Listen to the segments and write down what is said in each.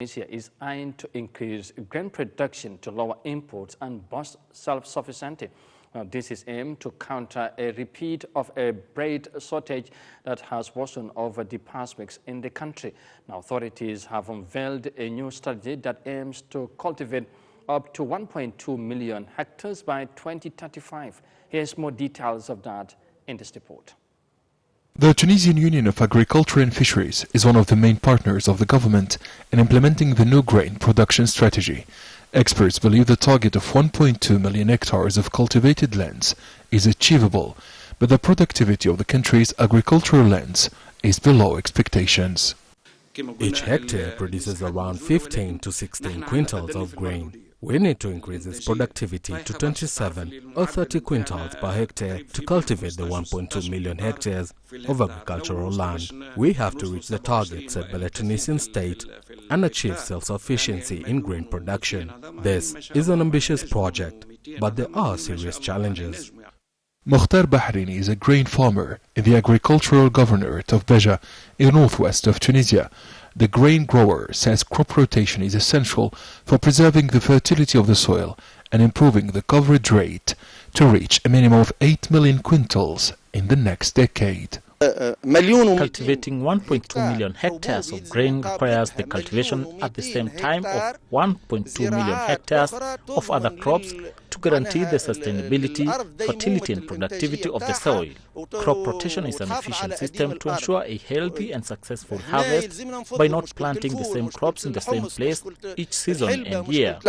Tunisia is eyeing to increase grain production to lower imports and boost self-sufficiency. Now, this is aimed to counter a repeat of a bread shortage that has worsened over the past weeks in the country. Now, authorities have unveiled a new strategy that aims to cultivate up to 1.2 million hectares by 2035. Here's more details of that in this report. The Tunisian Union of Agriculture and Fisheries is one of the main partners of the government in implementing the new grain production strategy. Experts believe the target of 1.2 million hectares of cultivated lands is achievable, but the productivity of the country's agricultural lands is below expectations. Each hectare produces around 15 to 16 quintals of grain. We need to increase its productivity to 27 or 30 quintals per hectare to cultivate the 1.2 million hectares of agricultural land. We have to reach the target set by the Tunisian state and achieve self-sufficiency in grain production. This is an ambitious project, but there are serious challenges. Mokhtar Bahrini is a grain farmer in the agricultural governorate of Beja in the northwest of Tunisia. The grain grower says crop rotation is essential for preserving the fertility of the soil and improving the coverage rate to reach a minimum of 8 million quintals in the next decade. Cultivating 1.2 million hectares of grain requires the cultivation at the same time of 1.2 million hectares of other crops to guarantee the sustainability, fertility and productivity of the soil. Crop rotation is an efficient system to ensure a healthy and successful harvest by not planting the same crops in the same place each season and year.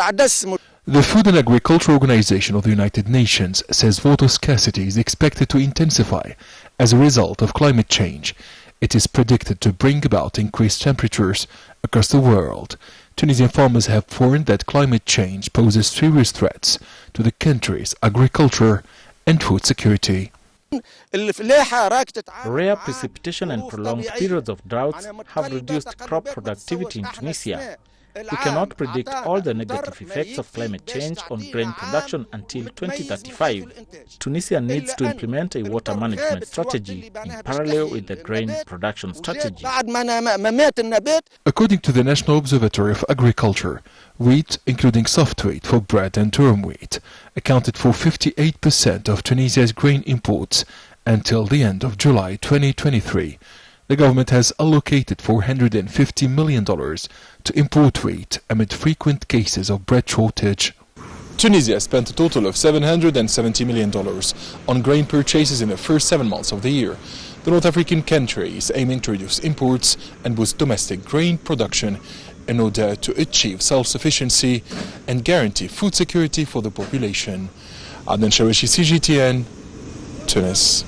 The Food and Agriculture Organization of the United Nations says water scarcity is expected to intensify as a result of climate change. It is predicted to bring about increased temperatures across the world. Tunisian farmers have warned that climate change poses serious threats to the country's agriculture and food security. Rare precipitation and prolonged periods of droughts have reduced crop productivity in Tunisia. We cannot predict all the negative effects of climate change on grain production until 2035. Tunisia needs to implement a water management strategy in parallel with the grain production strategy. According to the National Observatory of Agriculture, wheat, including soft wheat for bread and durum wheat, accounted for 58% of Tunisia's grain imports until the end of July 2023. The government has allocated $450 million to import wheat amid frequent cases of bread shortage. Tunisia spent a total of $770 million on grain purchases in the first 7 months of the year. The North African country is aiming to reduce imports and boost domestic grain production in order to achieve self-sufficiency and guarantee food security for the population. Adnan Shawishi, CGTN, Tunis.